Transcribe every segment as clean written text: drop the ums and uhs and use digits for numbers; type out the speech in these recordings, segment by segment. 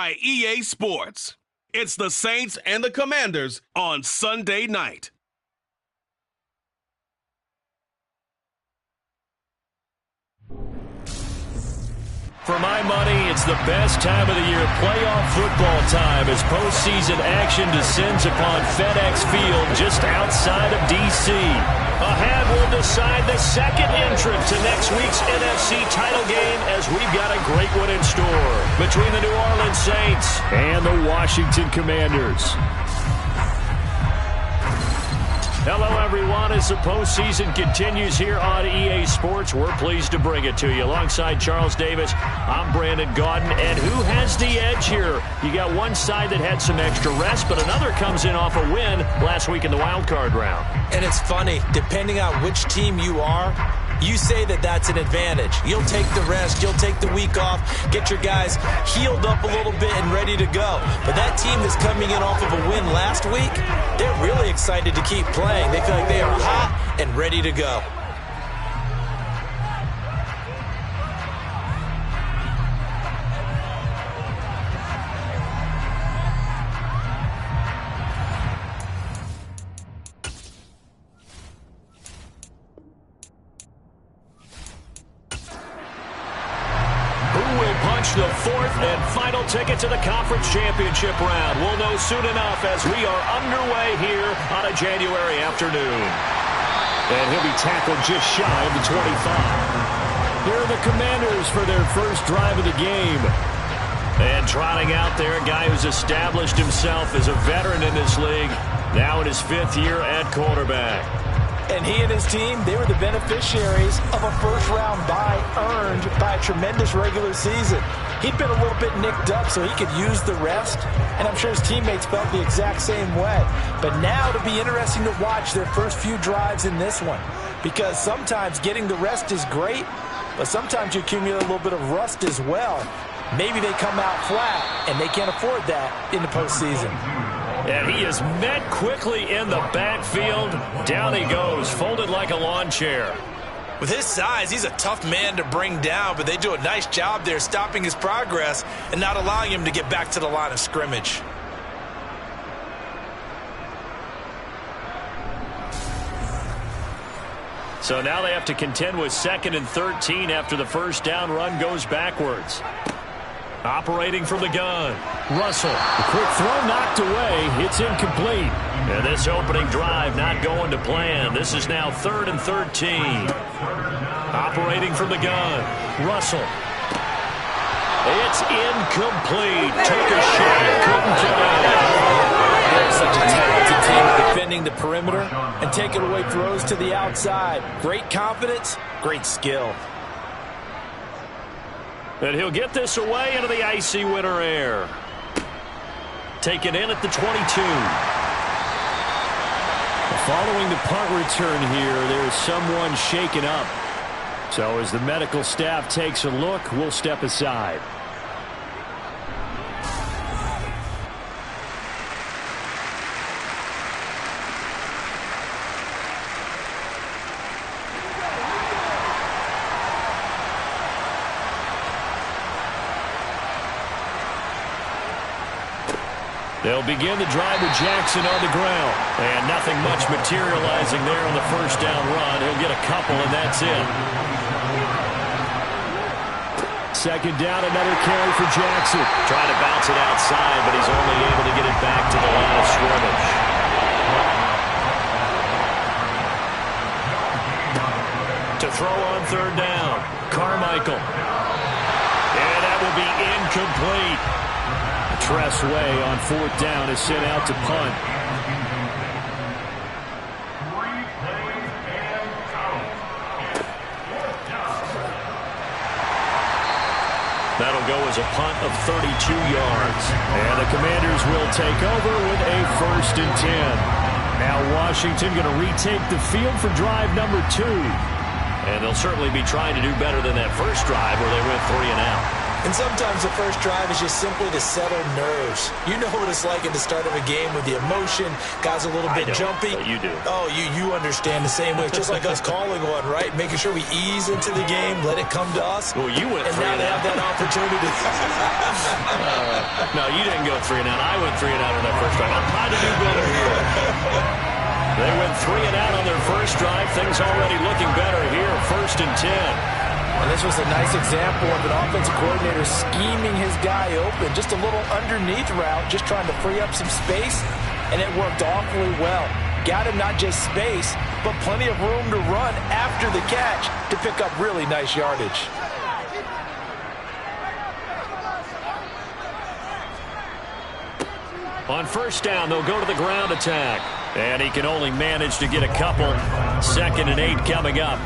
by EA Sports. It's the Saints and the Commanders on Sunday night. For my money, it's the best time of the year, playoff football time, as postseason action descends upon FedEx Field just outside of D.C. A hand will decide the second entrant to next week's NFC title game, as we've got a great one in store between the New Orleans Saints and the Washington Commanders. Hello, everyone. As the postseason continues here on EA Sports, we're pleased to bring it to you. Alongside Charles Davis, I'm Brandon Gaudin. And who has the edge here? You got one side that had some extra rest, but another comes in off a win last week in the wild card round. And it's funny, depending on which team you are, you say that that's an advantage. You'll take the rest, you'll take the week off, get your guys healed up a little bit and ready to go. But that team that's coming in off of a win last week, they're really excited to keep playing. They feel like they are hot and ready to go. The fourth and final ticket to the conference championship round. We'll know soon enough as we are underway here on a January afternoon. And he'll be tackled just shy of the 25. Here are the Commanders for their first drive of the game. And trotting out there, a guy who's established himself as a veteran in this league, now in his fifth year at quarterback. And he and his team, they were the beneficiaries of a first-round bye earned by a tremendous regular season. He'd been a little bit nicked up, so he could use the rest, and I'm sure his teammates felt the exact same way. But now it'll be interesting to watch their first few drives in this one, because sometimes getting the rest is great, but sometimes you accumulate a little bit of rust as well. Maybe they come out flat, and they can't afford that in the postseason. And he is met quickly in the backfield. Down he goes, folded like a lawn chair. With his size, he's a tough man to bring down, but they do a nice job there stopping his progress and not allowing him to get back to the line of scrimmage. So now they have to contend with 2nd and 13 after the first down run goes backwards. Operating from the gun, Russell. The quick throw knocked away. It's incomplete. And this opening drive not going to plan. This is now 3rd and 13. Operating from the gun, Russell. It's incomplete. Took a shot, couldn't get it. They're such a talented team defending the perimeter and taking away throws to the outside. Great confidence, great skill. And he'll get this away into the icy winter air. Taken in at the 22. Following the punt return here, there's someone shaken up. So as the medical staff takes a look, we'll step aside. They'll begin the drive with Jackson on the ground. And nothing much materializing there on the first down run. He'll get a couple, and that's it. Second down, another carry for Jackson. Trying to bounce it outside, but he's only able to get it back to the line of scrimmage. To throw on third down, Carmichael. And that will be incomplete. Tress Way on fourth down is sent out to punt. That'll go as a punt of 32 yards. And the Commanders will take over with a 1st and 10. Now Washington going to retake the field for drive number 2. And they'll certainly be trying to do better than that first drive where they went 3 and out. And sometimes the first drive is just simply to settle nerves. You know what it's like at the start of a game with the emotion. Guys a little bit jumpy. But you do. Oh, you understand the same way. It's just like us calling one, right? Making sure we ease into the game, let it come to us. Well, you went and 3 now and they out. have that opportunity. No, you didn't go 3 and out. I went 3 and out on that first drive. I'm trying to do better here. They went 3 and out on their first drive. Things already looking better here. 1st and 10. And this was a nice example of an offensive coordinator scheming his guy open. Just a little underneath route, just trying to free up some space, and it worked awfully well. Got him not just space, but plenty of room to run after the catch to pick up really nice yardage. On 1st down, they'll go to the ground attack. And he can only manage to get a couple. 2nd and 8 coming up.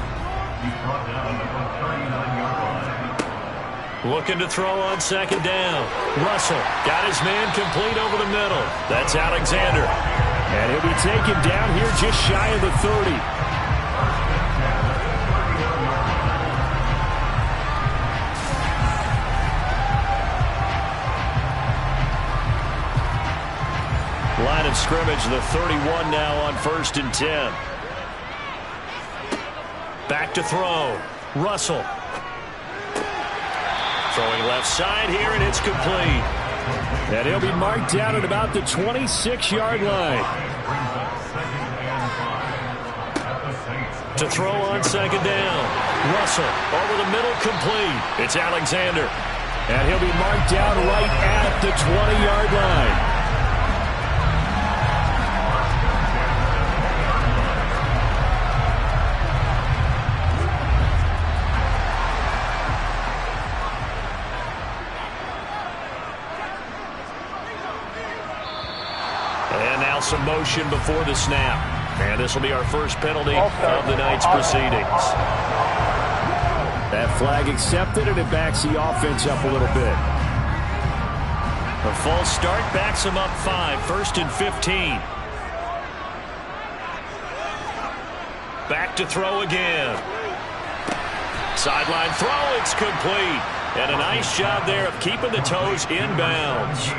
Looking to throw on 2nd down. Russell got his man complete over the middle. That's Alexander. And he'll be taken down here just shy of the 30. Line of scrimmage, the 31 now on 1st and 10. Back to throw. Russell. Throwing left side here, and it's complete. And he'll be marked down at about the 26-yard line. To throw on 2nd down. Russell over the middle, complete. It's Alexander. And he'll be marked down right at the 20-yard line. Some motion before the snap. And this will be our first penalty of the night's proceedings. That flag accepted, and it backs the offense up a little bit. A false start backs him up 5. 1st and 15. Back to throw again. Sideline throw, it's complete. And a nice job there of keeping the toes inbounds.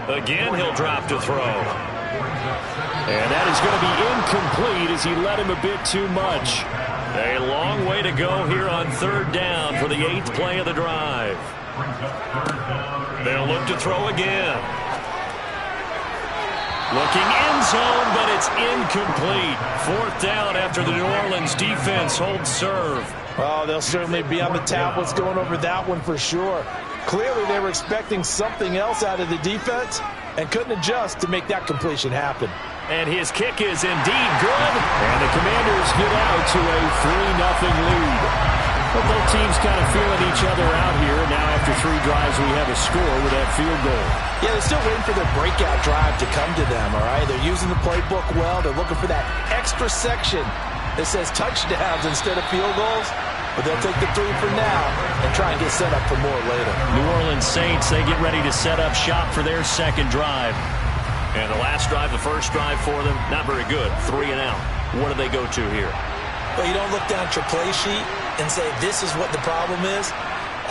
Again, he'll drop to throw. And that is going to be incomplete as he let him a bit too much. A long way to go here on 3rd down for the 8th play of the drive. They'll look to throw again. Looking end zone, but it's incomplete. 4th down after the New Orleans defense holds serve. Oh, they'll certainly be on the tablets going over that one for sure. Clearly, they were expecting something else out of the defense and couldn't adjust to make that completion happen. And his kick is indeed good. And the Commanders get out to a 3-0 lead. But both teams kind of feeling each other out here. Now, after 3 drives, we have a score with that field goal. Yeah, they're still waiting for their breakout drive to come to them, all right? They're using the playbook well. They're looking for that extra section that says touchdowns instead of field goals. But they'll take the 3 for now and try and get set up for more later. New Orleans Saints, they get ready to set up shop for their 2nd drive. And the last drive, the first drive for them, not very good. 3 and out. What do they go to here? Well, you don't look down at your play sheet and say, this is what the problem is.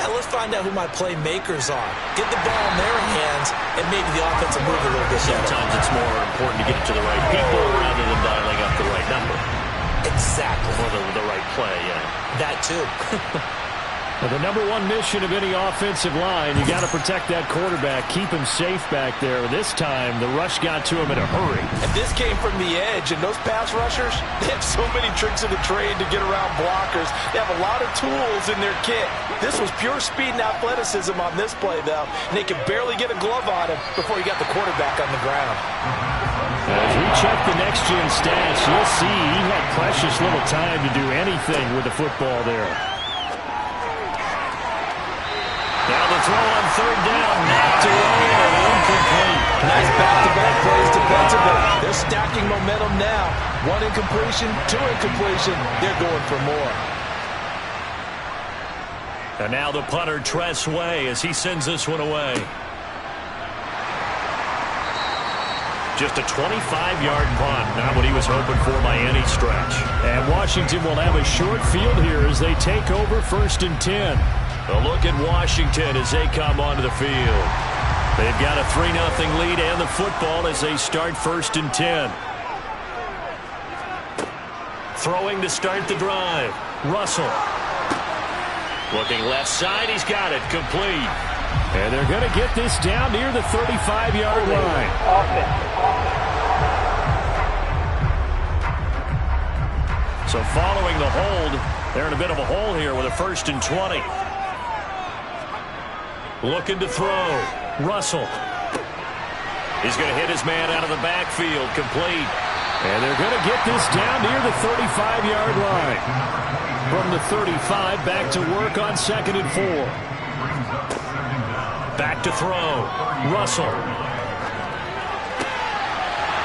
Yeah, let's find out who my playmakers are. Get the ball in their hands, and maybe the offense will move a little bit better. Sometimes it's more important to get it to the right people rather than dialing up the right number. Exactly. Or the right play, yeah. That too. Well, the number 1 mission of any offensive line, you got to protect that quarterback, keep him safe back there. This time, the rush got to him in a hurry. And this came from the edge, and those pass rushers, they have so many tricks of the trade to get around blockers. They have a lot of tools in their kit. This was pure speed and athleticism on this play, though, and they could barely get a glove on him before he got the quarterback on the ground. As we check the next-gen stats, you'll see he had precious little time to do anything with the football there. Now the throw on 3rd down, knocked away and incomplete. Nice back-to-back plays defensively. They're stacking momentum now. 1 incompletion, 2 incompletion. They're going for more. And now the punter, Tress Way, as he sends this one away. Just a 25-yard punt, not what he was hoping for by any stretch. And Washington will have a short field here as they take over 1st and 10. A look at Washington as they come onto the field. They've got a 3-0 lead and the football as they start 1st and 10. Throwing to start the drive. Russell. Looking left side, he's got it, complete. And they're going to get this down near the 35-yard line. So following the hold, they're in a bit of a hole here with a 1st and 20. Looking to throw. Russell. He's going to hit his man out of the backfield, complete. And they're going to get this down near the 35-yard line. From the 35, back to work on 2nd and 4. Back to throw. Russell.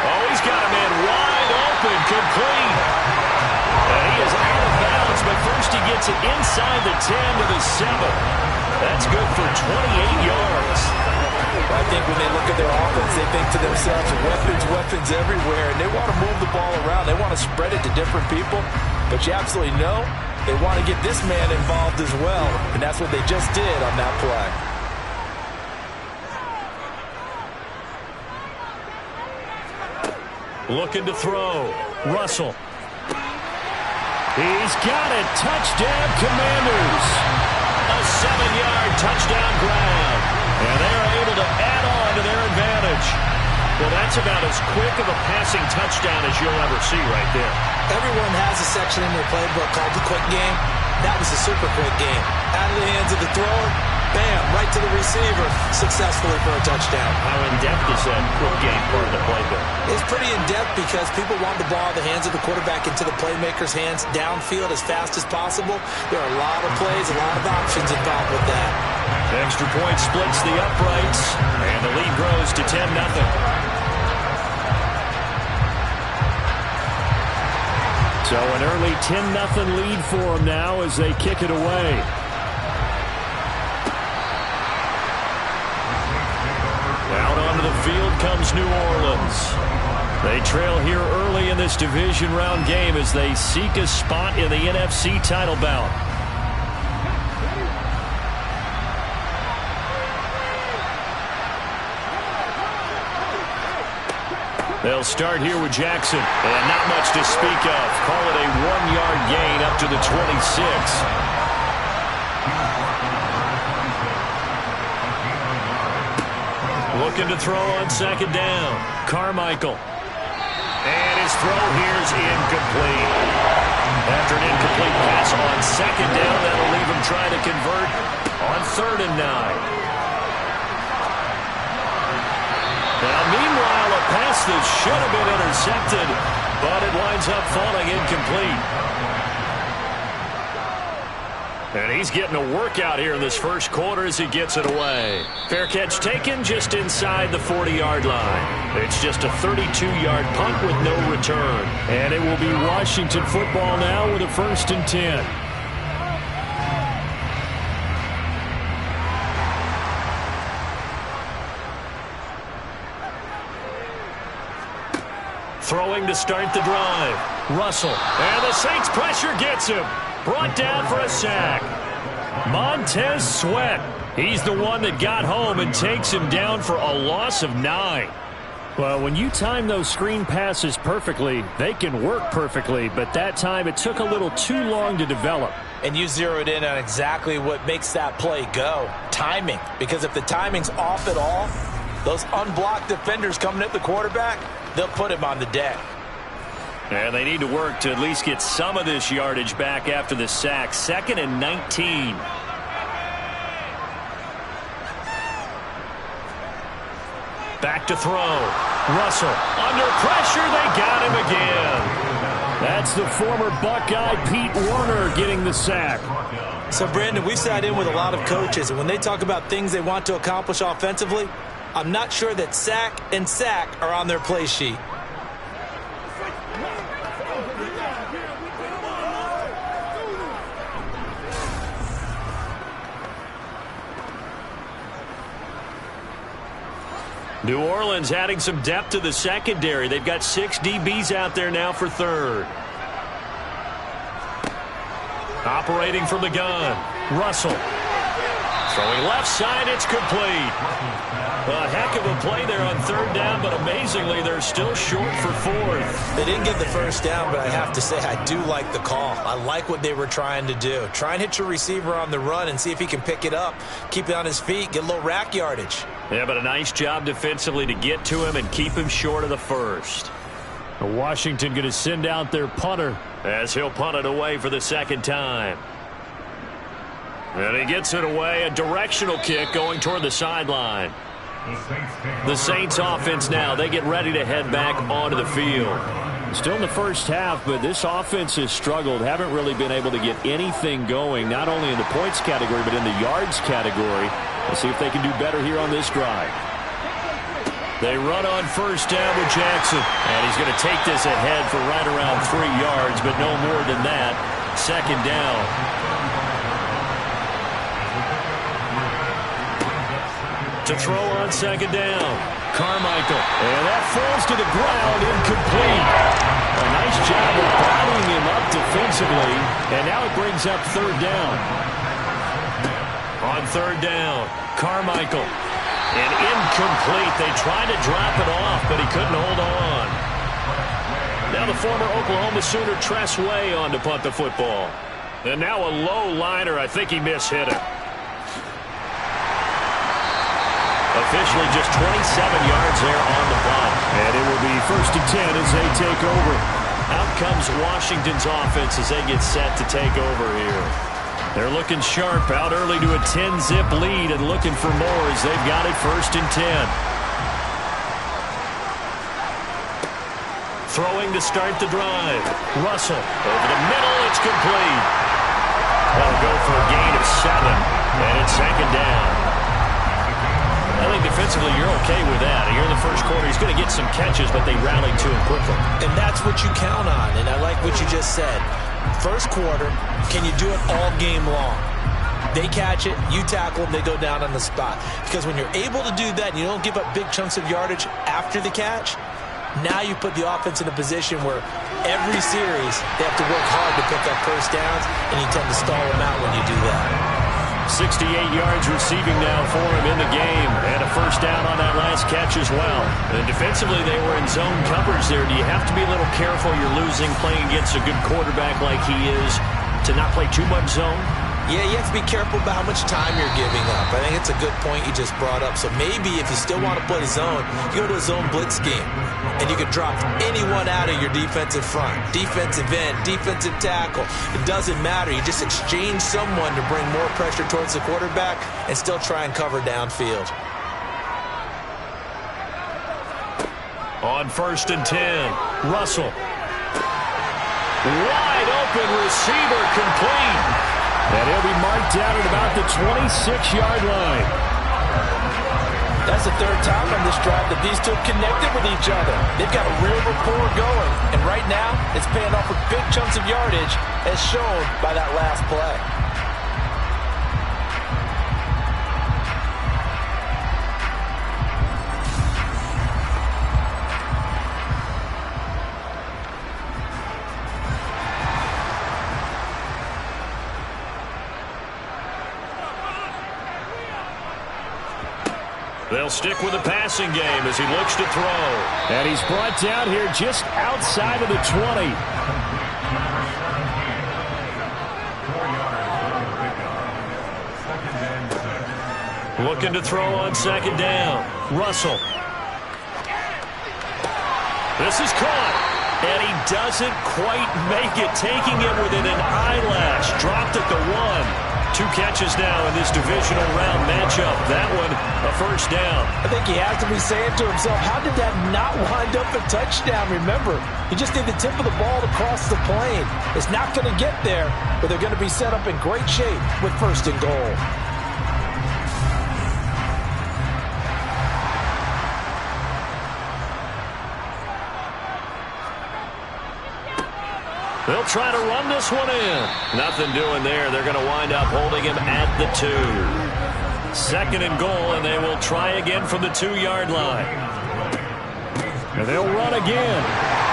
Oh, he's got a man wide open, complete. And he is out of bounds, but first he gets it inside the 10 to the 7. That's good for 28 yards. I think when they look at their offense, they think to themselves, weapons everywhere, and they want to move the ball around. They want to spread it to different people, but you absolutely know they want to get this man involved as well, and that's what they just did on that play. Looking to throw. Russell. He's got it. Touchdown, Commanders. A 7-yard touchdown grab. And they're able to add on to their advantage. Well, that's about as quick of a passing touchdown as you'll ever see right there. Everyone has a section in their playbook called the quick game. That was a super quick game. Out of the hands of the thrower, bam, right to the receiver, successfully for a touchdown. How in-depth is that quick game part of the playbook? It's pretty in-depth because people want the ball in the hands of the quarterback into the playmaker's hands downfield as fast as possible. There are a lot of plays, a lot of options involved with that. Extra point splits the uprights, and the lead grows to 10-0. So an early 10-0 lead for them now as they kick it away. Out onto the field comes New Orleans. They trail here early in this division round game as they seek a spot in the NFC title bout. They'll start here with Jackson. And not much to speak of. Call it a 1-yard gain up to the 26. Looking to throw on 2nd down. Carmichael. And his throw here's incomplete. After an incomplete pass on 2nd down, that'll leave him trying to convert on 3rd and 9. Now, meanwhile, a pass that should have been intercepted, but it winds up falling incomplete. And he's getting a workout here in this first quarter as he gets it away. Fair catch taken just inside the 40-yard line. It's just a 32-yard punt with no return. And it will be Washington football now with a 1st and 10. Throwing to start the drive. Russell. And the Saints pressure gets him. Brought down for a sack. Montez Sweat. He's the one that got home and takes him down for a loss of 9. Well, when you time those screen passes perfectly, they can work perfectly. But that time, it took a little too long to develop. And you zeroed in on exactly what makes that play go. Timing. Because if the timing's off at all, those unblocked defenders coming at the quarterback, they'll put him on the deck. And they need to work to at least get some of this yardage back after the sack. 2nd and 19. Back to throw. Russell. Under pressure, they got him again. That's the former Buckeye Pete Warner getting the sack. So, Brandon, we sat in with a lot of coaches, and when they talk about things they want to accomplish offensively, I'm not sure that sack and sack are on their play sheet. New Orleans adding some depth to the secondary. They've got 6 DBs out there now for third. Operating from the gun, Russell. Throwing left side, it's complete. A heck of a play there on third down, but amazingly, they're still short for fourth. They didn't get the first down, but I have to say I do like the call. I like what they were trying to do. Try and hit your receiver on the run and see if he can pick it up, keep it on his feet, get a little rack yardage. Yeah, but a nice job defensively to get to him and keep him short of the first. Washington going to send out their punter as he'll punt it away for the second time. And he gets it away, a directional kick going toward the sideline. The Saints offense now, they get ready to head back onto the field. Still in the first half, but this offense has struggled. Haven't really been able to get anything going, not only in the points category, but in the yards category. Let's see if they can do better here on this drive. They run on first down with Jackson. And he's going to take this ahead for right around 3 yards, but no more than that. Second down. To throw on second down, Carmichael. And that falls to the ground, incomplete. A nice job of bottling him up defensively. And now it brings up third down. On third down, Carmichael. And incomplete. They tried to drop it off, but he couldn't hold on. Now the former Oklahoma Sooner Tress Way on to punt the football. And now a low liner. I think he mishit it. Officially just 27 yards there on the punt. And it will be 1st and 10 as they take over. Out comes Washington's offense as they get set to take over here. They're looking sharp, out early to a 10-zip lead and looking for more as they've got it 1st and 10. Throwing to start the drive. Russell over the middle, it's complete. That'll go for a gain of 7, and it's second down. I think defensively you're okay with that. Here in the first quarter, he's going to get some catches, but they rallied to him quickly. And that's what you count on, and I like what you just said. First quarter, can you do it all game long? They catch it, you tackle them, they go down on the spot. Because when you're able to do that and you don't give up big chunks of yardage after the catch, now you put the offense in a position where every series they have to work hard to pick up first downs, and you tend to stall them out when you do that. 68 yards receiving now for him in the game, and a first down on that last catch as well. And defensively, they were in zone coverage there. Do you have to be a little careful? You're losing, playing against a good quarterback like he is, to not play too much zone? Yeah, you have to be careful about how much time you're giving up. I think it's a good point you just brought up. So maybe if you still want to play zone, you go to a zone blitz scheme. And you can drop anyone out of your defensive front. Defensive end, defensive tackle. It doesn't matter. You just exchange someone to bring more pressure towards the quarterback and still try and cover downfield. On 1st and 10, Russell. Wide open receiver, complete. And he'll be marked down at about the 26-yard line. That's the third time on this drive that these two have connected with each other. They've got a real rapport going. And right now, it's paying off with big chunks of yardage, as shown by that last play. They'll stick with the passing game as he looks to throw. And he's brought down here just outside of the 20. Looking to throw on second down. Russell. This is caught. And he doesn't quite make it, taking it within an eyelash. Dropped at the 1. 2 catches now in this divisional round matchup. That one, a first down. I think he has to be saying to himself, how did that not wind up a touchdown? Remember, he just need the tip of the ball to cross the plane. It's not going to get there, but they're going to be set up in great shape with 1st and goal. They'll try to run this one in. Nothing doing there. They're going to wind up holding him at the 2. 2nd and goal, and they will try again from the 2-yard line. And they'll run again,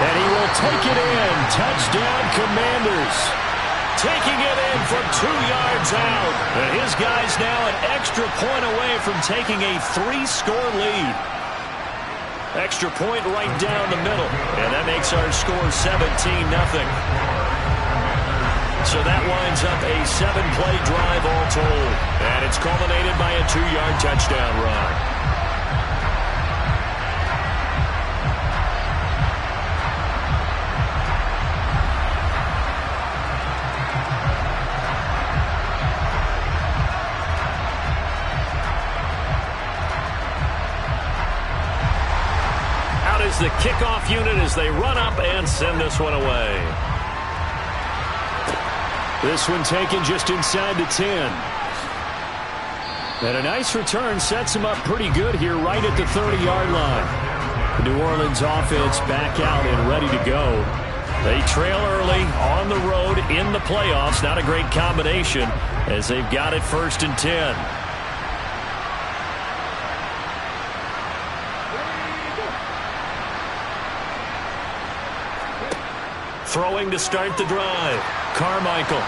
and he will take it in. Touchdown, Commanders. Taking it in from 2 yards out. And his guys now an extra point away from taking a 3-score lead. Extra point right down the middle. And that makes our score 17-0. So that winds up a 7-play drive all told. And it's culminated by a 2-yard touchdown run. The kickoff unit as they run up and send this one away. This one taken just inside the 10. And a nice return sets him up pretty good here right at the 30-yard line. The New Orleans offense back out and ready to go. They trail early on the road in the playoffs. Not a great combination as they've got it 1st and 10. Throwing to start the drive. Carmichael,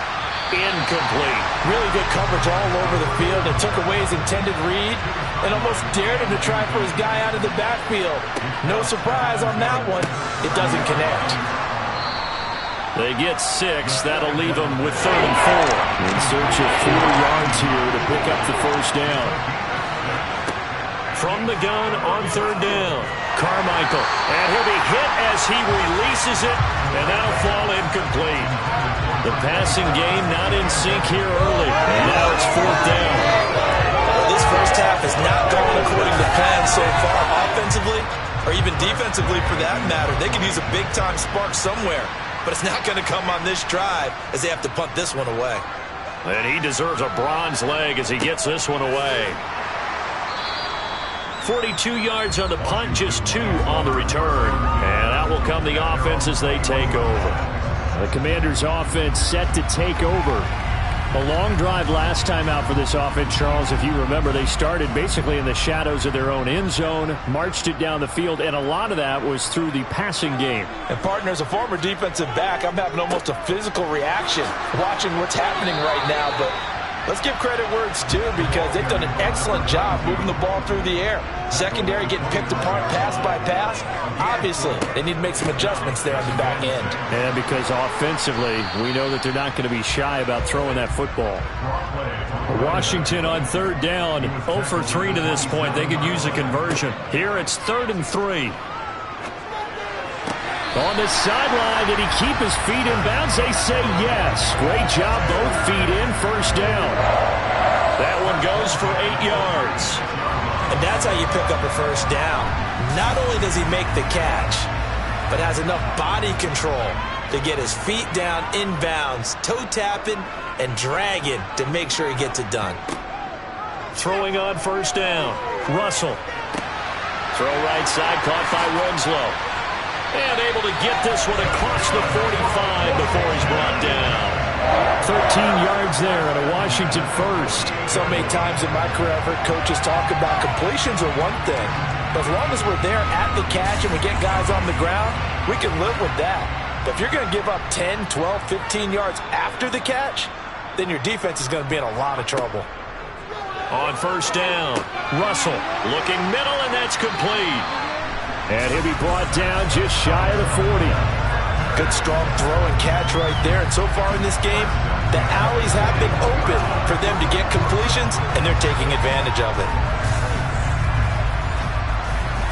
incomplete. Really good coverage all over the field. It took away his intended read and almost dared him to try for his guy out of the backfield. No surprise on that one. It doesn't connect. They get 6. That'll leave them with 3rd and 4. In search of 4 yards here to pick up the 1st down. From the gun on 3rd down. Carmichael, and he'll be hit as he releases it, and that'll fall incomplete. The passing game not in sync here early, and now it's 4th down. Well, this first half has not gone according to plan so far, offensively or even defensively for that matter. They could use a big-time spark somewhere, but it's not going to come on this drive as they have to punt this one away. And he deserves a bronze leg as he gets this one away. 42 yards on the punt, just 2 on the return. And out will come the offense as they take over. The Commanders' offense set to take over. A long drive last time out for this offense, Charles. If you remember, they started basically in the shadows of their own end zone, marched it down the field, and a lot of that was through the passing game. And, partner, as a former defensive back, I'm having almost a physical reaction watching what's happening right now. But let's give credit where it's due because they've done an excellent job moving the ball through the air. Secondary getting picked apart pass by pass. Obviously, they need to make some adjustments there on the back end. And because offensively, we know that they're not going to be shy about throwing that football. Washington on 3rd down, 0 for 3 to this point. They could use a conversion. Here it's 3rd and 3. On the sideline, did he keep his feet in bounds? They say yes. Great job, both feet in, 1st down. That one goes for 8 yards. And that's how you pick up a 1st down. Not only does he make the catch, but has enough body control to get his feet down in bounds, toe tapping and dragging to make sure he gets it done. Throwing on 1st down. Russell. Throw right side, caught by Winslow. And able to get this one across the 45 before he's brought down. 13 yards there and a Washington 1st. So many times in my career, I've heard coaches talk about completions are one thing. But as long as we're there at the catch and we get guys on the ground, we can live with that. But if you're going to give up 10, 12, 15 yards after the catch, then your defense is going to be in a lot of trouble. On 1st down, Russell looking middle, and that's complete. And he'll be brought down just shy of the 40. Good strong throw and catch right there. And so far in this game, the alleys have been open for them to get completions, and they're taking advantage of it.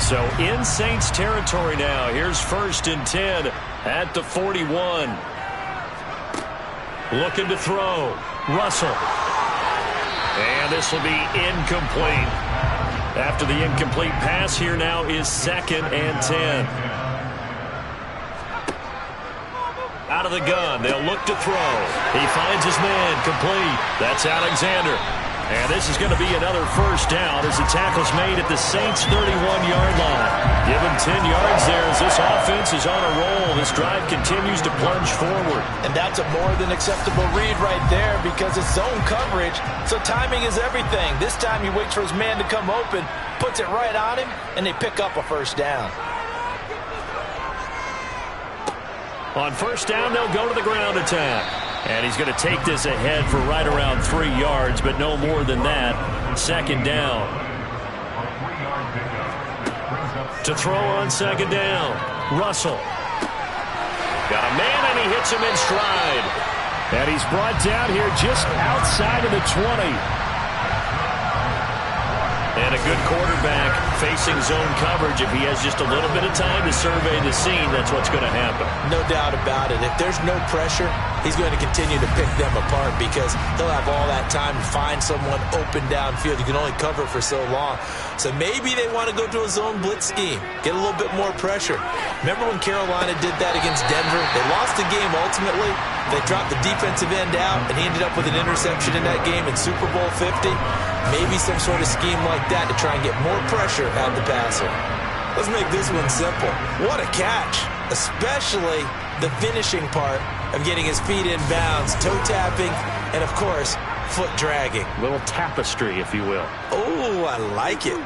So in Saints territory now. Here's 1st and 10 at the 41. Looking to throw. Russell. And this will be incomplete. After the incomplete pass, here now is 2nd and 10. Out of the gun, they'll look to throw. He finds his man, complete. That's Alexander. And this is going to be another first down as the tackle's made at the Saints' 31-yard line. Give them 10 yards there as this offense is on a roll. This drive continues to plunge forward. And that's a more than acceptable read right there because it's zone coverage, so timing is everything. This time he waits for his man to come open, puts it right on him, and they pick up a first down. On first down, they'll go to the ground attack. And he's going to take this ahead for right around 3 yards, but no more than that. Second down. To throw on second down, Russell. Got a man, and he hits him in stride. And he's brought down here just outside of the 20. And a good quarterback facing zone coverage. If he has just a little bit of time to survey the scene, that's what's going to happen. No doubt about it. If there's no pressure, he's going to continue to pick them apart because he'll have all that time to find someone open downfield. You can only cover for so long. So maybe they want to go to a zone blitz scheme, get a little bit more pressure. Remember when Carolina did that against Denver? They lost the game ultimately. They dropped the defensive end out, and he ended up with an interception in that game in Super Bowl 50. Maybe some sort of scheme like that to try and get more pressure out of the passer. Let's make this one simple. What a catch, especially the finishing part of getting his feet in bounds, toe tapping, and of course, foot dragging. Little tapestry, if you will. Oh, I like it.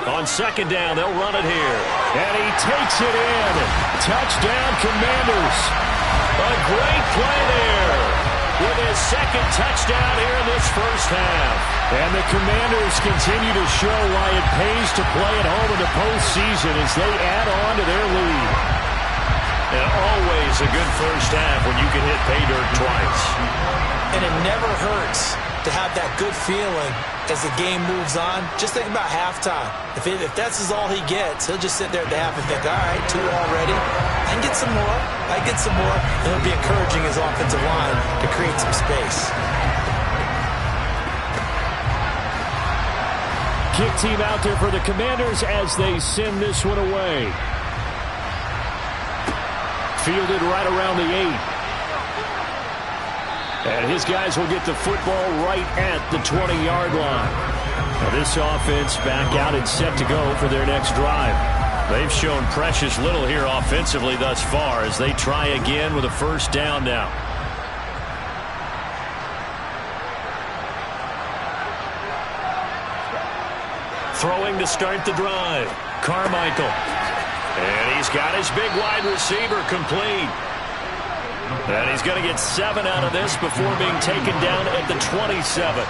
On second down, they'll run it here. And he takes it in. Touchdown, Commanders. A great play there with his second touchdown here in this first half. And the Commanders continue to show why it pays to play at home in the postseason as they add on to their lead. And always a good first half when you can hit pay dirt twice. And it never hurts to have that good feeling as the game moves on. Just think about halftime. If that's all he gets, he'll just sit there at the half and think, all right, 2 already. I can get some more. I get some more. And he'll be encouraging his offensive line to create some space. Kick team out there for the Commanders as they send this one away. Fielded right around the 8. And his guys will get the football right at the 20-yard line. Now this offense back out and set to go for their next drive. They've shown precious little here offensively thus far as they try again with a first down now. Throwing to start the drive, Carmichael. And he's got his big wide receiver complete. And he's going to get 7 out of this before being taken down at the 27.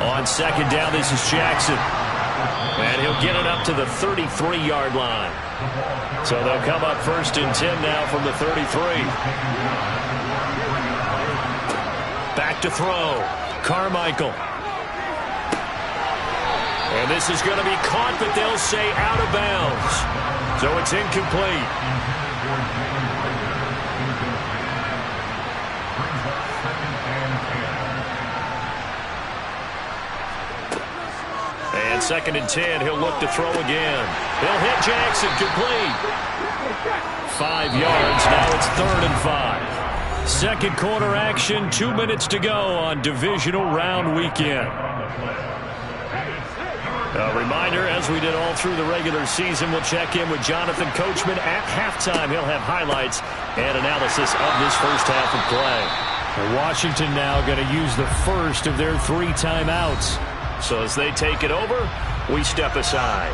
On second down, this is Jackson. And he'll get it up to the 33-yard line. So they'll come up first and 10 now from the 33. Back to throw. Carmichael. And this is going to be caught, but they'll say out of bounds. So it's incomplete. And second and 10, he'll look to throw again. He'll hit Jackson, complete. 5 yards, now it's 3rd and 5. Second quarter action, 2 minutes to go on Divisional Round Weekend. A reminder, as we did all through the regular season, we'll check in with Jonathan Coachman at halftime. He'll have highlights and analysis of this first half of play. Washington now going to use the first of their 3 timeouts. So as they take it over, we step aside.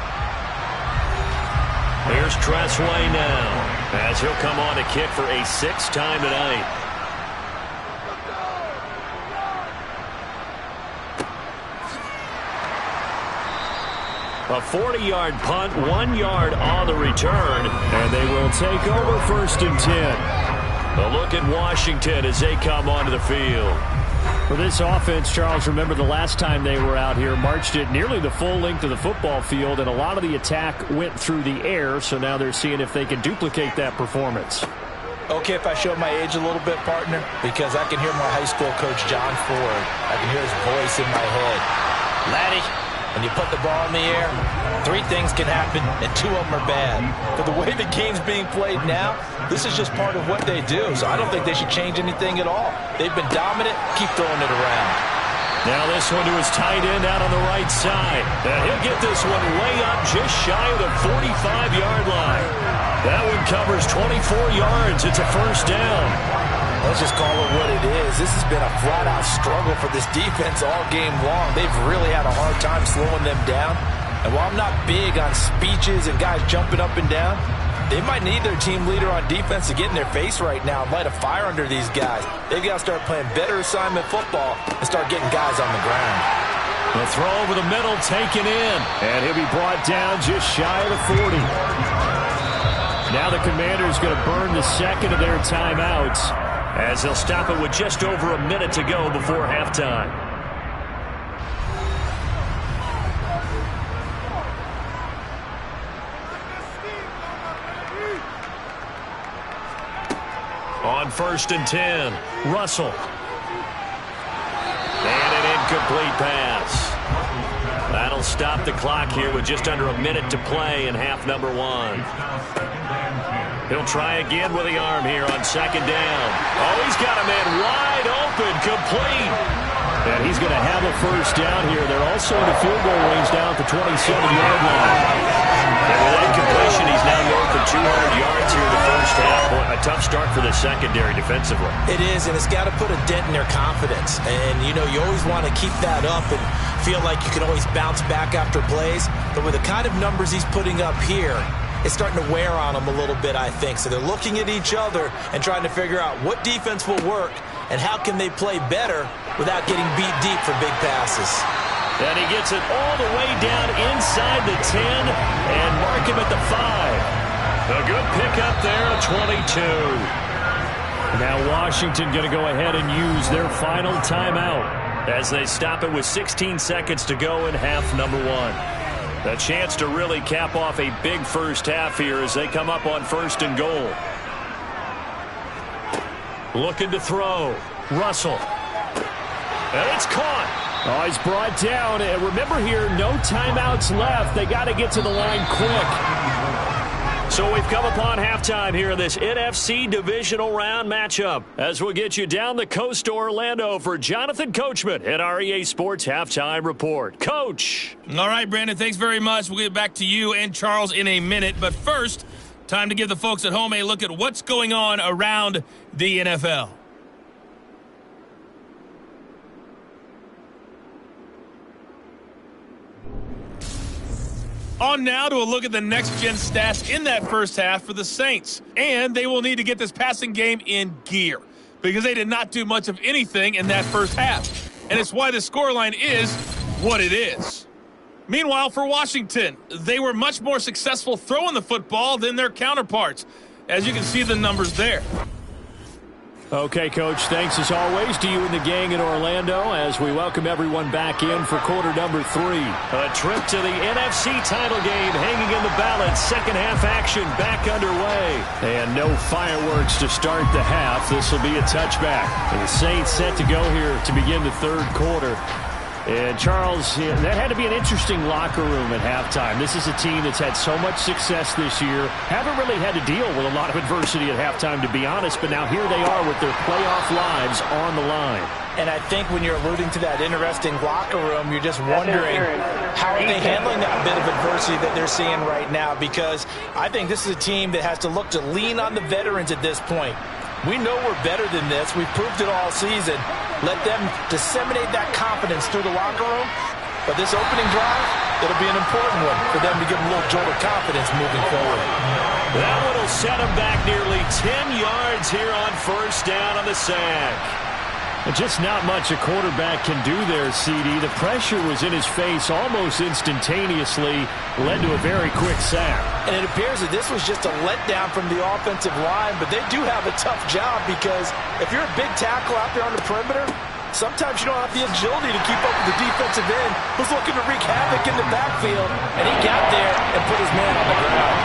Here's Tressway now, as he'll come on to kick for a 6th time tonight. A 40-yard punt, 1 yard on the return. And they will take over first and 10. A look at Washington as they come onto the field. For this offense, Charles, remember the last time they were out here, marched it nearly the full length of the football field, and a lot of the attack went through the air, so now they're seeing if they can duplicate that performance. Okay, if I show my age a little bit, partner, because I can hear my high school coach, John Ford. I can hear his voice in my head. Laddie, and you put the ball in the air, 3 things can happen, and 2 of them are bad. But the way the game's being played now, this is just part of what they do. So I don't think they should change anything at all. They've been dominant. Keep throwing it around. Now this one to his tight end out on the right side. And he'll get this one way up just shy of the 45-yard line. That one covers 24 yards. It's a first down. Let's just call it what it is. This has been a flat-out struggle for this defense all game long. They've really had a hard time slowing them down. And while I'm not big on speeches and guys jumping up and down, they might need their team leader on defense to get in their face right now and light a fire under these guys. They've got to start playing better assignment football and start getting guys on the ground. The throw over the middle taken in. And he'll be brought down just shy of the 40. Now the Commanders going to burn the second of their timeouts, as they'll stop it with just over a minute to go before halftime. On 1st and 10, Russell. And an incomplete pass. That'll stop the clock here with just under a minute to play in half number 1. He'll try again with the arm here on 2nd down. Oh, he's got a man wide open, complete. And he's going to have a first down here. They're also in the field goal range down at the 27-yard line. And with that completion, he's now north of 200 yards here in the first half. Boy, a tough start for the secondary defensively. It is, and it's got to put a dent in their confidence. And, you know, you always want to keep that up and feel like you can always bounce back after plays. But with the kind of numbers he's putting up here, it's starting to wear on them a little bit, I think. So they're looking at each other and trying to figure out what defense will work and how can they play better without getting beat deep for big passes. And he gets it all the way down inside the 10 and mark him at the 5. A good pickup there, a 22. Now Washington going to go ahead and use their final timeout as they stop it with 16 seconds to go in half number 1. A chance to really cap off a big first half here as they come up on 1st and goal. Looking to throw. Russell. And it's caught. Oh, he's brought down. And remember here, no timeouts left. They got to get to the line quick. So we've come upon halftime here in this NFC Divisional Round matchup as we'll get you down the coast to Orlando for Jonathan Coachman at our EA Sports Halftime Report. Coach. All right, Brandon, thanks very much. We'll get back to you and Charles in a minute. But first, time to give the folks at home a look at what's going on around the NFL. On now to a look at the next-gen stats in that first half for the Saints. And they will need to get this passing game in gear because they did not do much of anything in that first half. And it's why the scoreline is what it is. Meanwhile, for Washington, they were much more successful throwing the football than their counterparts, as you can see the numbers there. Okay, Coach, thanks as always to you and the gang in Orlando as we welcome everyone back in for quarter number 3. A trip to the NFC title game hanging in the balance. Second half action back underway. And no fireworks to start the half. This will be a touchback. And the Saints set to go here to begin the third quarter. And, Charles, that had to be an interesting locker room at halftime. This is a team that's had so much success this year. Haven't really had to deal with a lot of adversity at halftime, to be honest. But now here they are with their playoff lives on the line. And I think when you're alluding to that interesting locker room, you're just wondering how are they handling that bit of adversity that they're seeing right now, because I think this is a team that has to look to lean on the veterans at this point. We know we're better than this. We've proved it all season. Let them disseminate that confidence through the locker room. But this opening drive, it'll be an important one for them to give them a little jolt of confidence moving forward. That one will set them back nearly 10 yards here on first down on the sack. Just not much a quarterback can do there, CD. The pressure was in his face almost instantaneously, led to a very quick sack. And it appears that this was just a letdown from the offensive line, but they do have a tough job because if you're a big tackle out there on the perimeter, sometimes you don't have the agility to keep up with the defensive end who's looking to wreak havoc in the backfield, and he got there and put his man on the ground.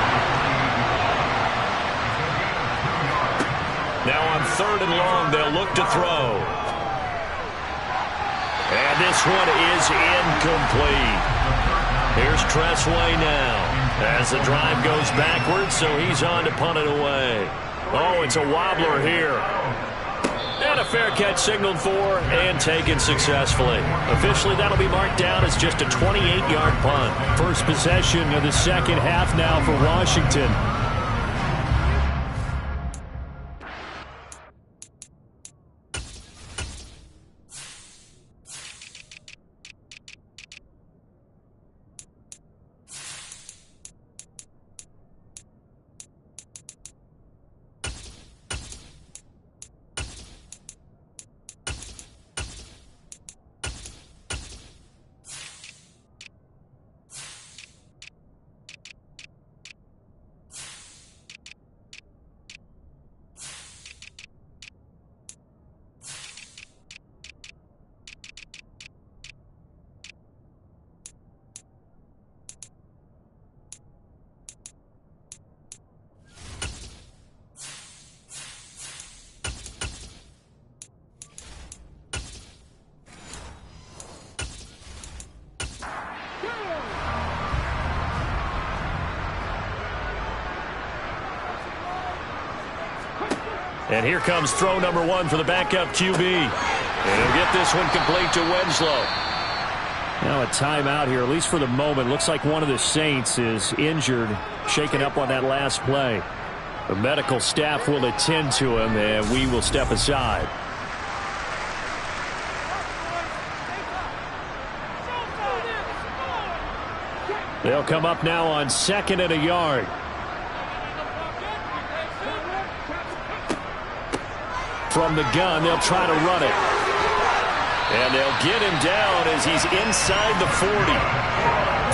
Now on 3rd and long, they'll look to throw. And this one is incomplete. Here's Tressway now as the drive goes backwards, so he's on to punt it away. Oh, it's a wobbler here. And a fair catch signaled for and taken successfully. Officially, that'll be marked down as just a 28-yard punt. First possession of the second half now for Washington. And here comes throw number one for the backup QB. And he'll get this one complete to Winslow. Now a timeout here, at least for the moment. Looks like one of the Saints is injured, shaken up on that last play. The medical staff will attend to him, and we will step aside. They'll come up now on 2nd and a yard. From the gun, they'll try to run it. And they'll get him down as he's inside the 40.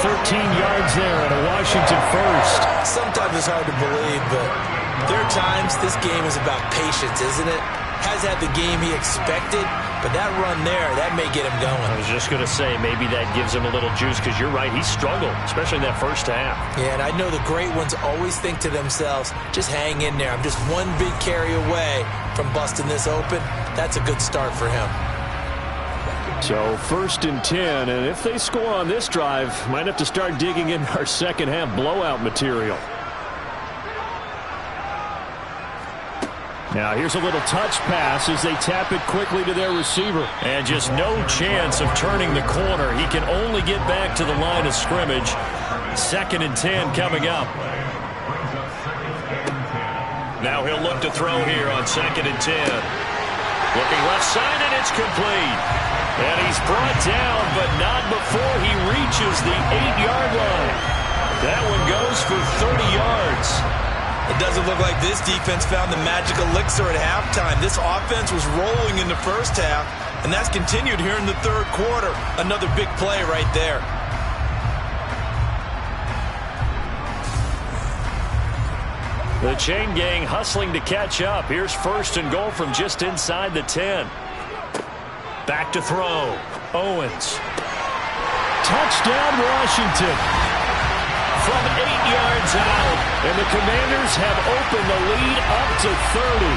13 yards there and a Washington first. Sometimes it's hard to believe, but there are times this game is about patience, isn't it? Has had the game he expected, but that run there, that may get him going. I was just going to say, maybe that gives him a little juice, because you're right, he struggled, especially in that first half. Yeah, and I know the great ones always think to themselves, just hang in there. I'm just one big carry away from busting this open. That's a good start for him. So 1st and 10, and if they score on this drive, might have to start digging in our second half blowout material. Now here's a little touch pass as they tap it quickly to their receiver. And just no chance of turning the corner. He can only get back to the line of scrimmage. 2nd and 10 coming up. Now he'll look to throw here on 2nd and 10. Looking left side, and it's complete. And he's brought down, but not before he reaches the 8-yard line. That one goes for 30 yards. It doesn't look like this defense found the magic elixir at halftime. This offense was rolling in the first half, and that's continued here in the third quarter. Another big play right there. The chain gang hustling to catch up. Here's 1st and goal from just inside the 10. Back to throw. Owens. Touchdown, Washington. From 8 yards out. And the Commanders have opened the lead up to 30.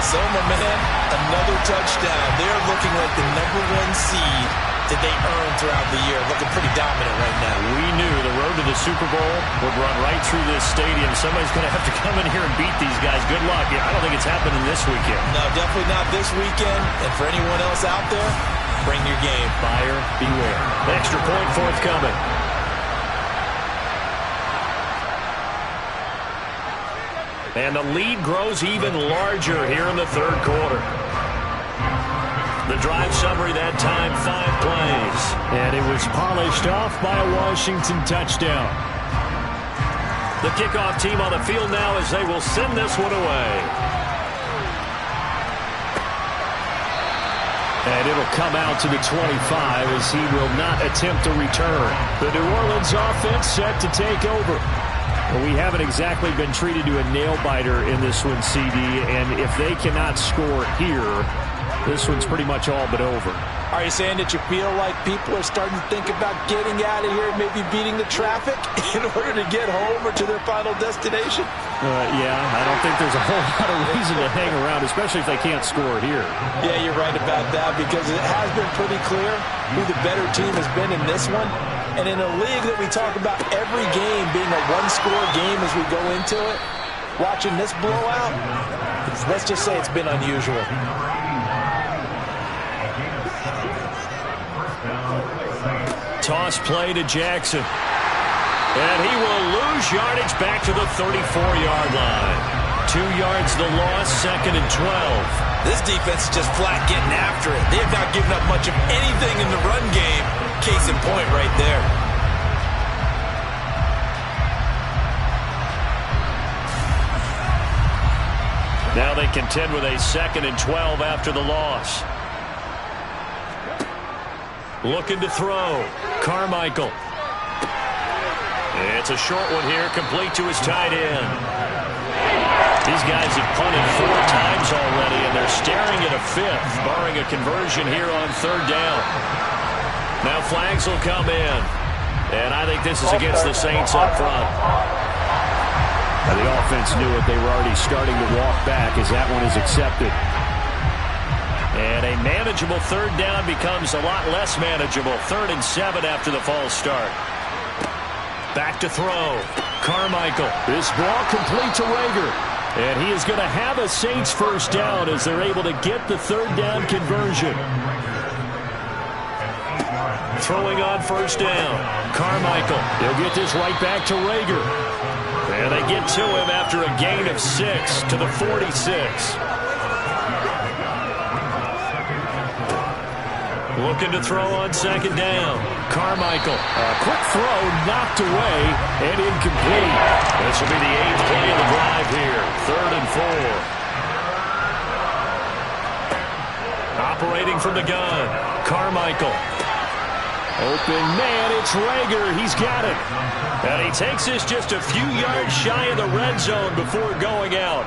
So, my man, another touchdown. They're looking like the #1 seed that they earned throughout the year. Looking pretty dominant right now. We knew the road to the Super Bowl would run right through this stadium. Somebody's going to have to come in here and beat these guys. Good luck. Yeah, I don't think it's happening this weekend. No, definitely not this weekend. And for anyone else out there, bring your game. Buyer beware. Extra point forthcoming. And the lead grows even larger here in the third quarter. The drive summary that time, 5 plays. And it was polished off by a Washington touchdown. The kickoff team on the field now as they will send this one away. And it'll come out to the 25 as he will not attempt to return. The New Orleans offense set to take over. Well, we haven't exactly been treated to a nail-biter in this one, CD, and if they cannot score here, this one's pretty much all but over. Are you saying that you feel like people are starting to think about getting out of here and maybe beating the traffic in order to get home or to their final destination? Yeah, I don't think there's a whole lot of reason to hang around, especially if they can't score here. Yeah, you're right about that, because it has been pretty clear who the better team has been in this one. And in a league that we talk about every game being a one-score game as we go into it, watching this blowout, let's just say it's been unusual. Toss play to Jackson. And he will lose yardage back to the 34-yard line. 2 yards the loss, 2nd and 12. This defense is just flat getting after it. They have not given up much of anything in the run game. Case in point right there. Now they contend with a 2nd and 12 after the loss. Looking to throw. Carmichael. It's a short one here, complete to his tight end. These guys have punted 4 times already, and they're staring at a 5th, barring a conversion here on 3rd down. Now flags will come in, and I think this is against the Saints up front. Now the offense knew it. They were already starting to walk back as that one is accepted. And a manageable 3rd down becomes a lot less manageable. 3rd and 7 after the false start. Back to throw. Carmichael. This ball complete to Rager. And he is going to have a Saints first down as they're able to get the 3rd down conversion. Throwing on 1st down. Carmichael. They'll get this right back to Rager. And they get to him after a gain of 6 to the 46. Looking to throw on 2nd down. Carmichael. A quick throw knocked away and incomplete. This will be the 8th play of the drive here. 3rd and 4. Operating from the gun. Carmichael. Open man, it's Rager. He's got it. And he takes this just a few yards shy of the red zone before going out.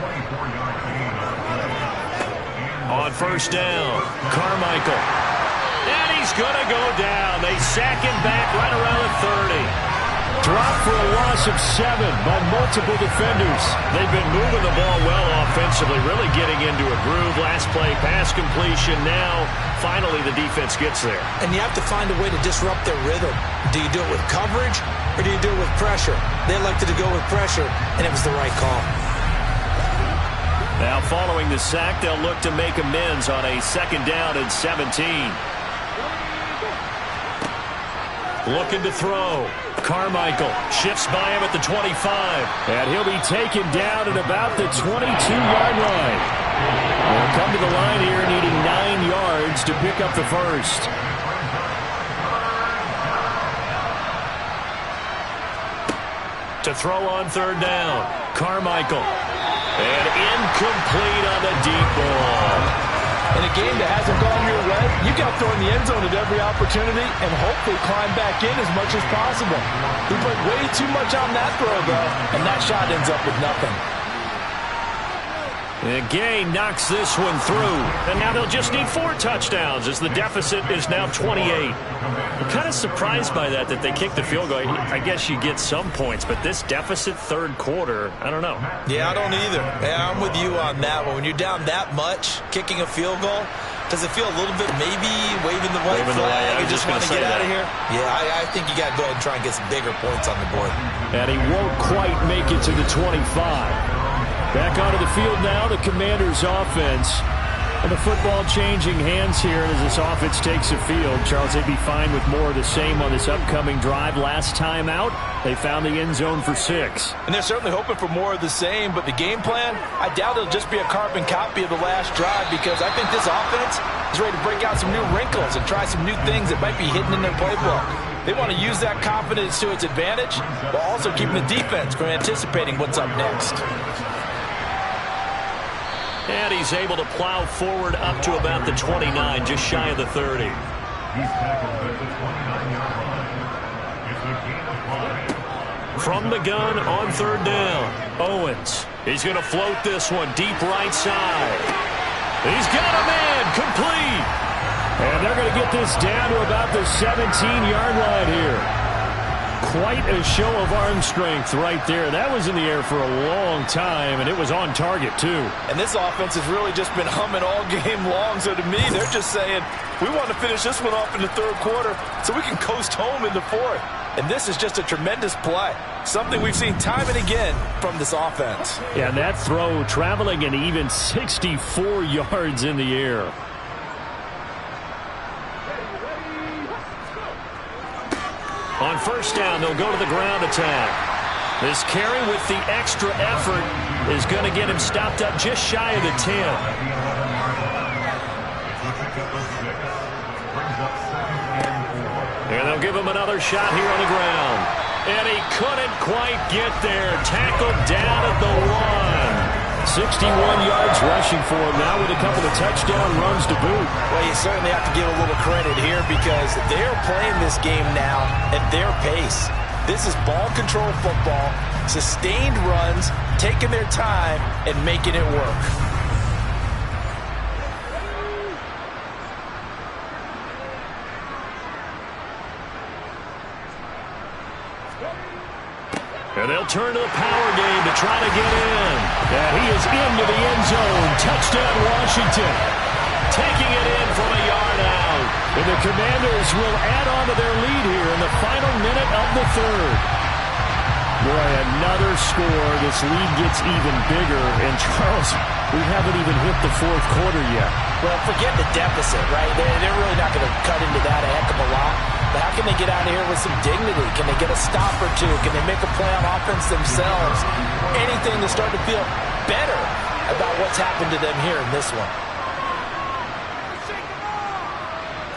On 1st down, Carmichael. And he's going to go down. They sack him back right around the 30. Dropped for a loss of 7 by multiple defenders. They've been moving the ball well offensively, really getting into a groove. Last play, pass completion. Now, finally, the defense gets there. And you have to find a way to disrupt their rhythm. Do you do it with coverage, or do you do it with pressure? They elected to go with pressure, and it was the right call. Now, following the sack, they'll look to make amends on a 2nd down and 17. Looking to throw. Carmichael shifts by him at the 25. And he'll be taken down at about the 22-yard line. They'll come to the line here needing 9 yards to pick up the first. To throw on 3rd down. Carmichael. And incomplete on the deep ball. In a game that hasn't gone your way, you got to throw in the end zone at every opportunity and hopefully climb back in as much as possible. He put way too much on that throw, though, and that shot ends up with nothing. And Gay knocks this one through. And now they'll just need 4 touchdowns as the deficit is now 28. I'm kind of surprised by that they kicked the field goal. I guess you get some points, but this deficit 3rd quarter, I don't know. Yeah, I don't either. Yeah, I'm with you on that one. When you're down that much, kicking a field goal, does it feel a little bit maybe waving the white flag? You just want to get out of here? Yeah, I think you got to go ahead and try and get some bigger points on the board. And he won't quite make it to the 25. Back onto the field now, the Commanders' offense. And the football changing hands here as this offense takes the field. Charles, they'd be fine with more of the same on this upcoming drive. Last time out, they found the end zone for 6. And they're certainly hoping for more of the same, but the game plan, I doubt it'll just be a carbon copy of the last drive because I think this offense is ready to break out some new wrinkles and try some new things that might be hidden in their playbook. They want to use that confidence to its advantage while also keeping the defense from anticipating what's up next. And he's able to plow forward up to about the 29, just shy of the 30. From the gun on 3rd down, Owens. He's going to float this one deep right side. He's got a man, complete. And they're going to get this down to about the 17-yard line here. quite a show of arm strength right there. That was in the air for a long time, and it was on target, too. And this offense has really just been humming all game long. So to me, they're just saying, we want to finish this one off in the third quarter so we can coast home in the fourth. And this is just a tremendous play. Something we've seen time and again from this offense. Yeah, and that throw traveling an even 64 yards in the air. On first down, they'll go to the ground attack. This carry with the extra effort is going to get him stopped up just shy of the 10. And they'll give him another shot here on the ground. And he couldn't quite get there. Tackled down at the 1. 61 yards rushing for him now with a couple of touchdown runs to boot. Well, you certainly have to give a little credit here because they're playing this game now at their pace. This is ball control football, sustained runs, taking their time, and making it work. And they'll turn to the power game to try to get in. And he is into the end zone. Touchdown, Washington. Taking it in from a yard out. And the Commanders will add on to their lead here in the final minute of the third. Boy, another score. This lead gets even bigger. And, Charles, we haven't even hit the fourth quarter yet. Well, forget the deficit, right? They're really not going to cut into that a heck of a lot. But how can they get out of here with some dignity? Can they get a stop or two? Can they make a play on offense themselves? Anything to start to feel better about what's happened to them here in this one.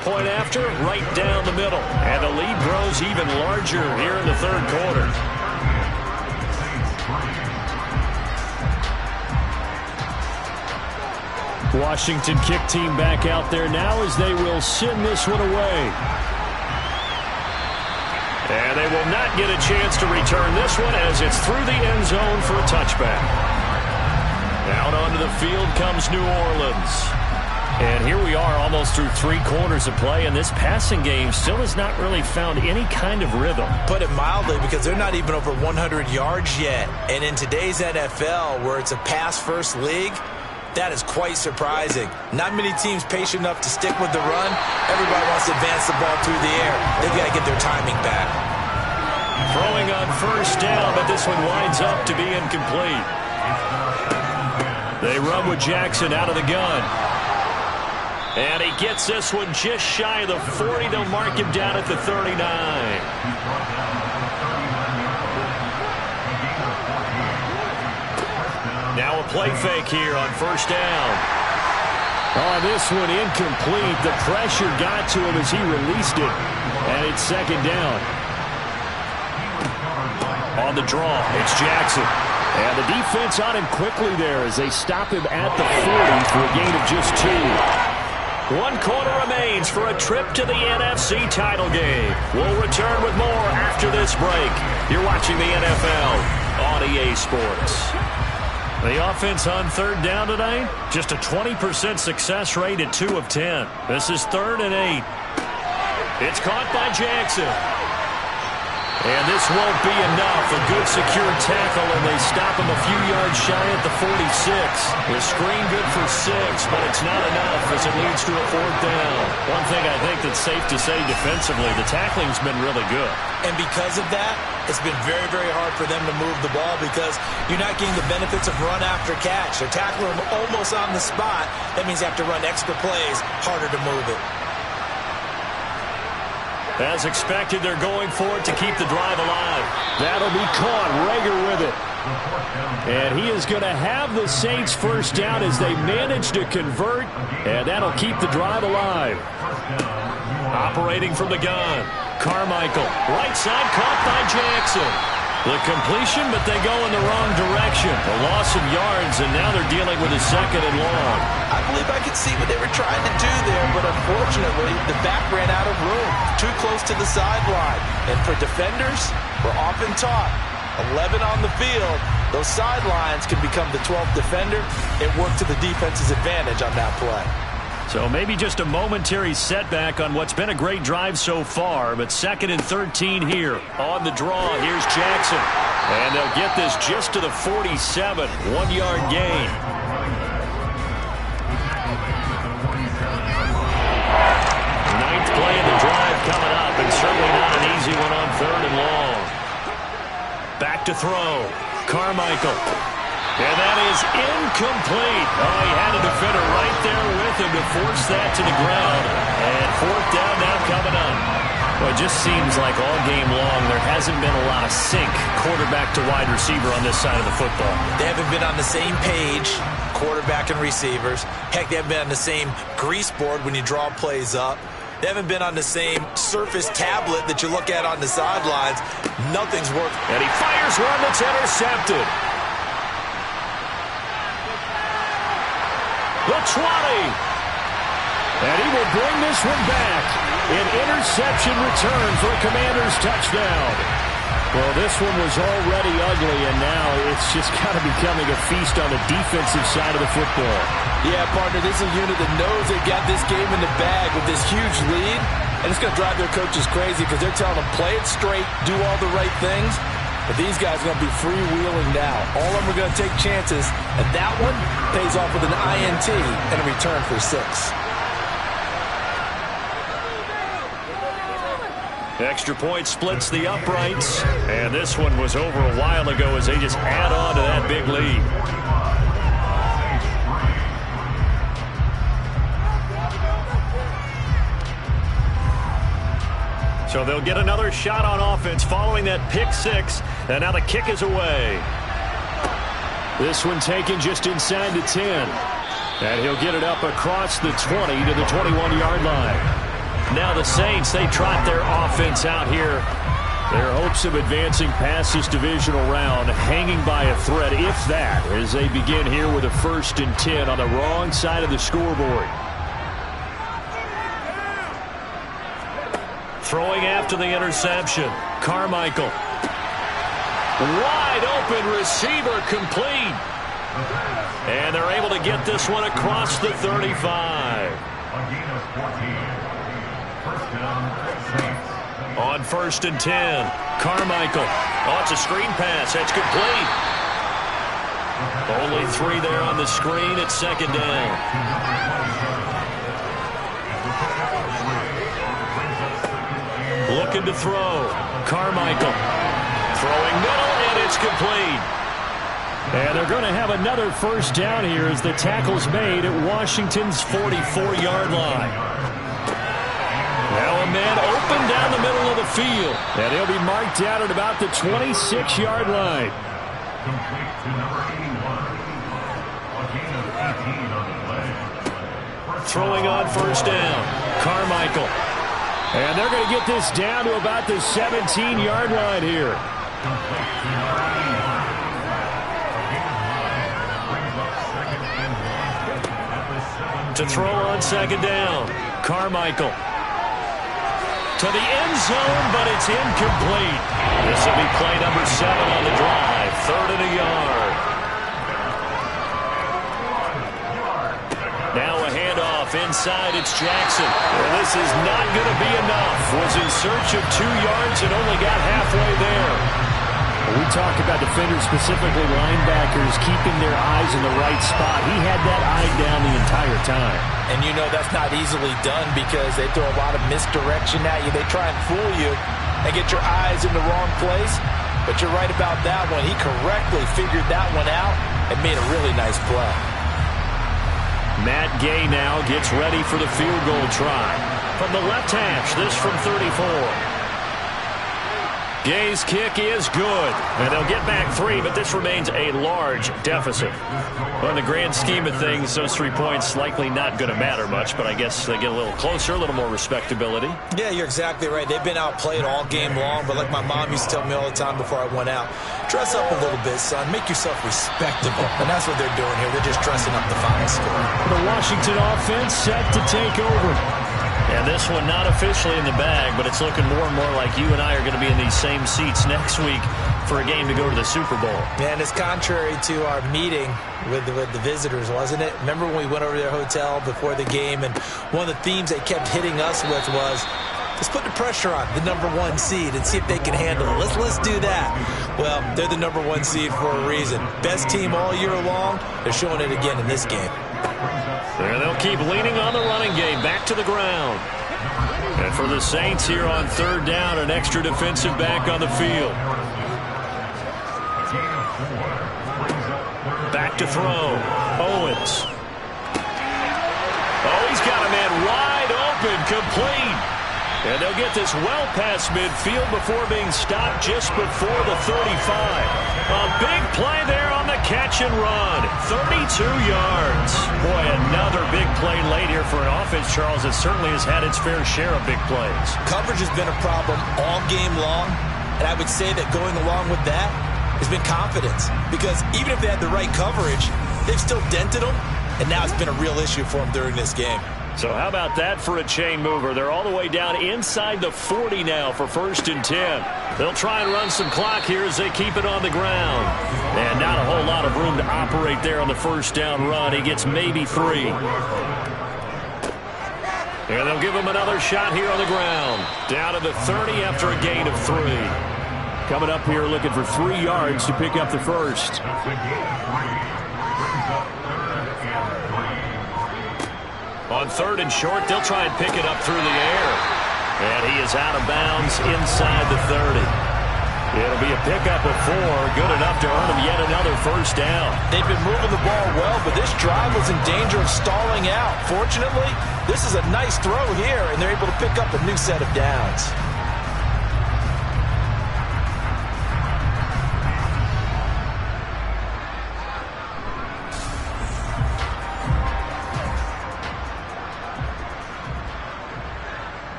Point after, right down the middle. And the lead grows even larger here in the third quarter. Washington kick team back out there now as they will send this one away. And they will not get a chance to return this one as it's through the end zone for a touchback. Out onto the field comes New Orleans. And here we are almost through 3 quarters of play, and this passing game still has not really found any kind of rhythm. Put it mildly, because they're not even over 100 yards yet. And in today's NFL, where it's a pass-first league, that is quite surprising. Not many teams patient enough to stick with the run. Everybody wants to advance the ball through the air. They've got to get their timing back. Throwing on first down, but this one winds up to be incomplete. They run with Jackson out of the gun. And he gets this one just shy of the 40. They'll mark him down at the 39. Now a play fake here on first down. Oh, this one incomplete. The pressure got to him as he released it. And it's second down. On the draw, it's Jackson. And the defense on him quickly there as they stop him at the 40 for a gain of just 2. 1 quarter remains for a trip to the NFC title game. We'll return with more after this break. You're watching the NFL on EA Sports. The offense on third down tonight, just a 20% success rate at 2 of 10. This is 3rd and 8. It's caught by Jackson. And this won't be enough. A good secure tackle, and they stop him a few yards shy at the 46. The screen good for 6, but it's not enough as it leads to a 4th down. One thing I think that's safe to say defensively, the tackling's been really good. And because of that, it's been very, very hard for them to move the ball because you're not getting the benefits of run after catch. They're tackling them almost on the spot. That means they have to run extra plays, harder to move it. As expected, they're going for it to keep the drive alive. That'll be caught. Rager with it. And he is going to have the Saints first down as they manage to convert. And that'll keep the drive alive. Operating from the gun. Carmichael. Right side caught by Jackson. The completion, but they go in the wrong direction. A loss of yards, and now they're dealing with a 2nd and long. I believe I could see what they were trying to do there, but unfortunately, the back ran out of room. Too close to the sideline. And for defenders, we're often taught, 11 on the field, those sidelines can become the 12th defender. It worked to the defense's advantage on that play. So maybe just a momentary setback on what's been a great drive so far, but 2nd and 13 here. On the draw, here's Jackson. And they'll get this just to the 47, 1-yard gain. Ninth play in the drive coming up, and certainly not an easy one on 3rd and long. Back to throw. Carmichael. And that is incomplete. Oh, he had a defender right there with him to force that to the ground. And 4th down now coming up. Well, it just seems like all game long there hasn't been a lot of sync quarterback to wide receiver on this side of the football. They haven't been on the same page, quarterback and receivers. Heck, they haven't been on the same grease board when you draw plays up. They haven't been on the same Surface tablet that you look at on the sidelines. Nothing's worked. And he fires one that's intercepted. The 20. And he will bring this one back. An interception return for a Commanders touchdown. Well, this one was already ugly, and now it's just kind of becoming a feast on the defensive side of the football. Yeah, partner, this is a unit that knows they got this game in the bag with this huge lead, and it's going to drive their coaches crazy because they're telling them play it straight, do all the right things. But these guys are going to be freewheeling now. All of them are going to take chances, and that one pays off with an INT and a return for 6. Extra point splits the uprights, and this one was over a while ago as they just add on to that big lead. So they'll get another shot on offense following that pick 6, and now the kick is away. This one taken just inside the 10, and he'll get it up across the 20 to the 21-yard line. Now the Saints, they trot their offense out here. Their hopes of advancing past this divisional round hanging by a thread, if that, as they begin here with a 1st and 10 on the wrong side of the scoreboard. Throwing after the interception. Carmichael. Wide open receiver complete. And they're able to get this one across the 35. On 1st and 10, Carmichael. Oh, it's a screen pass. That's complete. Only 3 there on the screen at 2nd down. Looking to throw. Carmichael. Throwing middle, and it's complete. And they're going to have another 1st down here as the tackle's made at Washington's 44-yard line. Now a man open down the middle of the field. And he'll be marked out at about the 26-yard line. Throwing on 1st down. Carmichael. And they're going to get this down to about the 17-yard line here. To throw on 2nd down. Carmichael. To the end zone, but it's incomplete. This will be play number 7 on the drive. 3rd and a yard. Now a handoff inside. It's Jackson. Well, this is not going to be enough. Was in search of 2 yards and only got halfway there. We talk about defenders, specifically linebackers, keeping their eyes in the right spot. He had that eye down the entire time. And you know that's not easily done because they throw a lot of misdirection at you. They try and fool you and get your eyes in the wrong place. But you're right about that one. He correctly figured that one out and made a really nice play. Matt Gay now gets ready for the field goal try. From the left hash, this from 34. Gay's kick is good, and they'll get back 3, but this remains a large deficit. Well, in the grand scheme of things, those 3 points likely not going to matter much, but I guess they get a little closer, a little more respectability. Yeah, you're exactly right. They've been outplayed all game long, but like my mom used to tell me all the time before I went out, dress up a little bit, son. Make yourself respectable. And that's what they're doing here. They're just dressing up the final score. The Washington offense set to take over. And this one not officially in the bag, but it's looking more and more like you and I are going to be in these same seats next week for a game to go to the Super Bowl. And it's contrary to our meeting with the visitors, wasn't it? Remember when we went over to their hotel before the game, and one of the themes they kept hitting us with was, let's put the pressure on the #1 seed and see if they can handle it. Let's do that. Well, they're the #1 seed for a reason. Best team all year long. They're showing it again in this game. And they'll keep leaning on the running game, back to the ground. And for the Saints here on 3rd down, an extra defensive back on the field. Back to throw. Owens. Oh, he's got a man wide open, complete. And they'll get this well past midfield before being stopped just before the 35. A big play there on the catch and run. 32 yards. Boy, another big play late here for an offense, Charles, that certainly has had its fair share of big plays. Coverage has been a problem all game long, and I would say that going along with that has been confidence. Because even if they had the right coverage, they've still dented them, and now it's been a real issue for them during this game. So how about that for a chain mover? They're all the way down inside the 40 now for 1st and 10. They'll try and run some clock here as they keep it on the ground. And not a whole lot of room to operate there on the 1st down run. He gets maybe 3. And they'll give him another shot here on the ground. Down to the 30 after a gain of 3. Coming up here looking for 3 yards to pick up the first. On 3rd and short, they'll try and pick it up through the air. And he is out of bounds inside the 30. It'll be a pickup of 4, good enough to earn him yet another 1st down. They've been moving the ball well, but this drive was in danger of stalling out. Fortunately, this is a nice throw here, and they're able to pick up a new set of downs.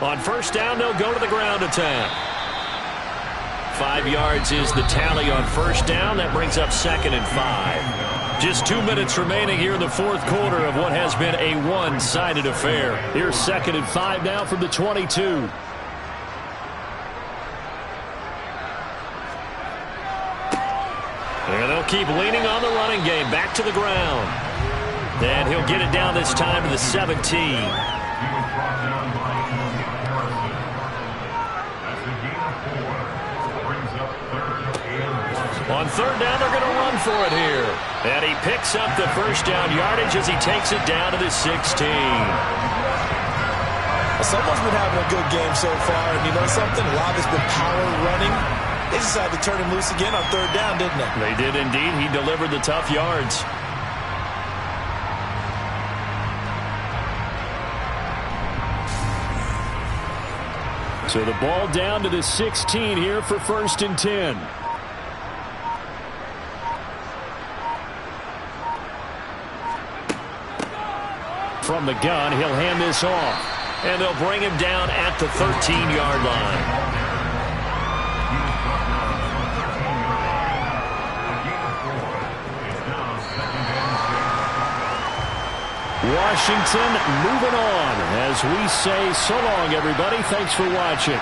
On 1st down, they'll go to the ground attack. 5 yards is the tally on 1st down. That brings up 2nd and 5. Just 2 minutes remaining here in the 4th quarter of what has been a one-sided affair. Here's 2nd and 5 now from the 22. And they'll keep leaning on the running game, back to the ground. And he'll get it down this time to the 17. On 3rd down, they're going to run for it here. And he picks up the 1st down yardage as he takes it down to the 16. Someone's been having a good game so far, and you know something? A lot has been power running. They decided to turn him loose again on 3rd down, didn't they? They did indeed. He delivered the tough yards. So the ball down to the 16 here for 1st and 10. From the gun, he'll hand this off. And they'll bring him down at the 13-yard line. Washington moving on as we say so long, everybody. Thanks for watching.